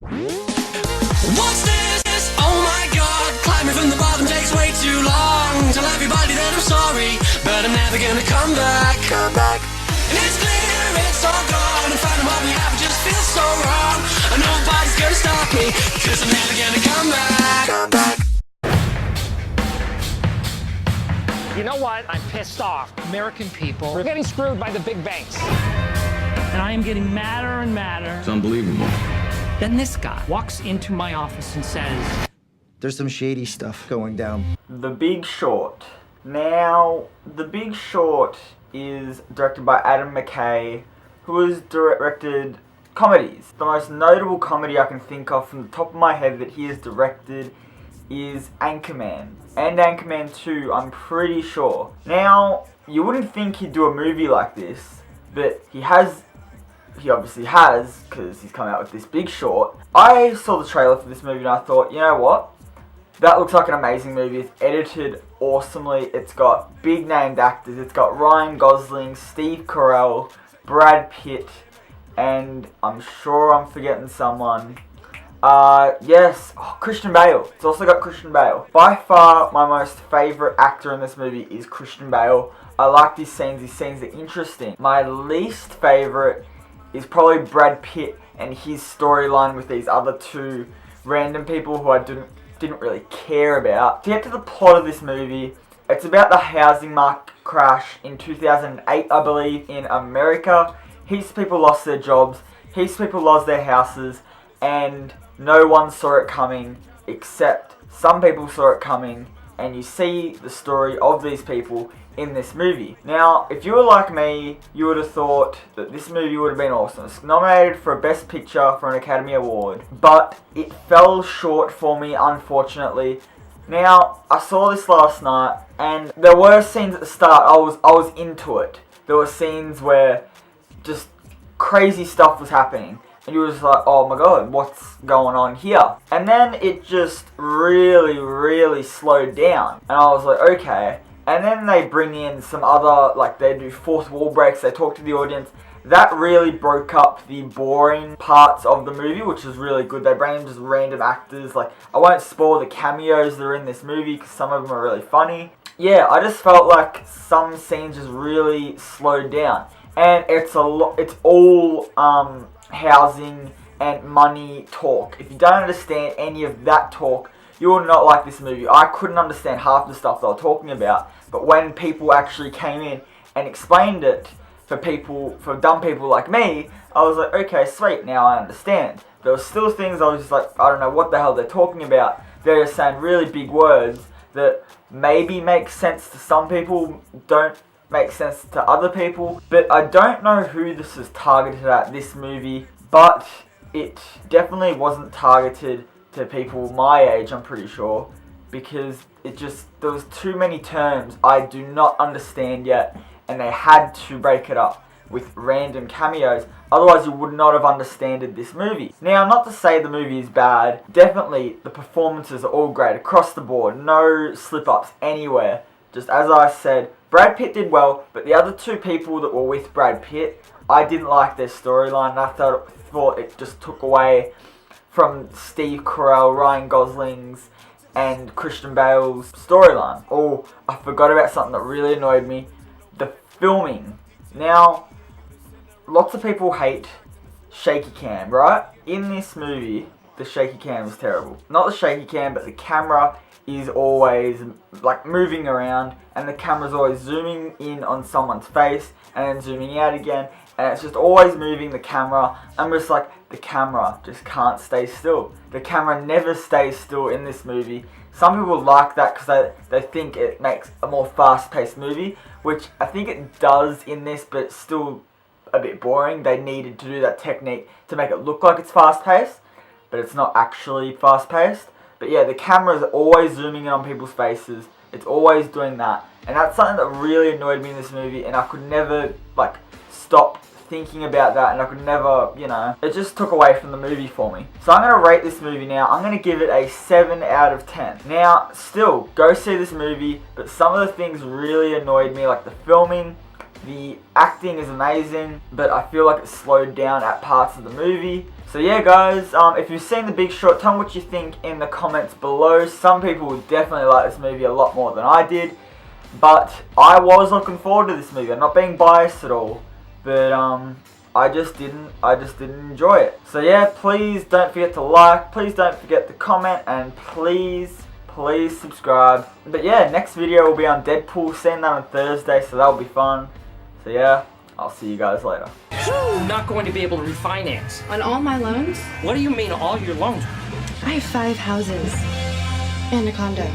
What's this? Oh my god, climbing from the bottom takes way too long. Tell everybody that I'm sorry, but I'm never gonna come back. And it's clear it's all gone. In front of what we have, it just feels so wrong. And nobody's gonna stop me, cause I'm never gonna come back. You know what? I'm pissed off. American people are getting screwed by the big banks. And I am getting madder and madder. It's unbelievable. Then this guy walks into my office and says, there's some shady stuff going down. The Big Short. Now, The Big Short is directed by Adam McKay, who has directed comedies. The most notable comedy I can think of from the top of my head that he has directed is Anchorman. And Anchorman 2, I'm pretty sure. Now, you wouldn't think he'd do a movie like this, but he obviously has, because he's come out with this Big Short. I saw the trailer for this movie and I thought, you know what? That looks like an amazing movie. It's edited awesomely. It's got big named actors. It's got Ryan Gosling, Steve Carell, Brad Pitt, and I'm sure I'm forgetting someone. Yes, Christian Bale. It's also got Christian Bale. By far, my most favourite actor in this movie is Christian Bale. I like these scenes. These scenes are interesting. My least favourite is probably Brad Pitt and his storyline with these other two random people who I didn't really care about. To get to the plot of this movie, it's about the housing market crash in 2008, I believe, in America. Heaps of people lost their jobs, heaps of people lost their houses, and no one saw it coming, except some people saw it coming, and you see the story of these people in this movie. Now, if you were like me, you would have thought that this movie would have been awesome. It's nominated for a Best Picture for an Academy Award, but it fell short for me, unfortunately. Now, I saw this last night, and there were scenes at the start, I was into it. There were scenes where just crazy stuff was happening, and you were just like, oh my god, what's going on here? And then it just really slowed down, and I was like, okay. And then they bring in some other, like they do fourth wall breaks, they talk to the audience. That really broke up the boring parts of the movie, which is really good. They bring in just random actors. Like, I won't spoil the cameos that are in this movie because some of them are really funny. Yeah, I just felt like some scenes just really slowed down. And it's all housing and money talk. If you don't understand any of that talk, you will not like this movie. I couldn't understand half the stuff they were talking about, but when people actually came in and explained it for dumb people like me, I was like, okay, sweet, now I understand. There were still things I was just like, I don't know what the hell they're talking about. They're just saying really big words that maybe make sense to some people, don't make sense to other people. But I don't know who this is targeted at, this movie, but it definitely wasn't targeted to people my age, I'm pretty sure, because there was too many terms I do not understand yet, and they had to break it up with random cameos, otherwise you would not have understood this movie. Now, not to say the movie is bad, definitely the performances are all great across the board, no slip-ups anywhere. Just as I said, Brad Pitt did well, but the other two people that were with Brad Pitt, I didn't like their storyline, and I thought it just took away from Steve Carell, Ryan Gosling's, and Christian Bale's storyline. Oh, I forgot about something that really annoyed me. The filming. Now, lots of people hate shaky cam, right? In this movie, the shaky cam is terrible. Not the shaky cam, but the camera is always like moving around, and the camera's always zooming in on someone's face and then zooming out again, and it's just always moving the camera. I'm just like, the camera just can't stay still. The camera never stays still in this movie. Some people like that because they think it makes a more fast-paced movie, which I think it does in this, but it's still a bit boring. They needed to do that technique to make it look like it's fast-paced, but it's not actually fast-paced. But yeah, the camera's always zooming in on people's faces. It's always doing that. And that's something that really annoyed me in this movie, and I could never, stop thinking about that, and I could never, it just took away from the movie for me. So I'm going to rate this movie now. I'm going to give it a 7 out of 10. Now, still, go see this movie, but some of the things really annoyed me, like the filming, The acting is amazing, but I feel like it slowed down at parts of the movie. So yeah guys, if you've seen The Big Short, tell me what you think in the comments below. Some people would definitely like this movie a lot more than I did, but I was looking forward to this movie. I'm not being biased at all, but I just didn't enjoy it. So yeah, please don't forget to like, please don't forget to comment, and please subscribe. But yeah, next video will be on Deadpool, seeing that on Thursday, so that'll be fun. So yeah, I'll see you guys later. I'm not going to be able to refinance. On all my loans, What do you mean all your loans? I have 5 houses and a condo.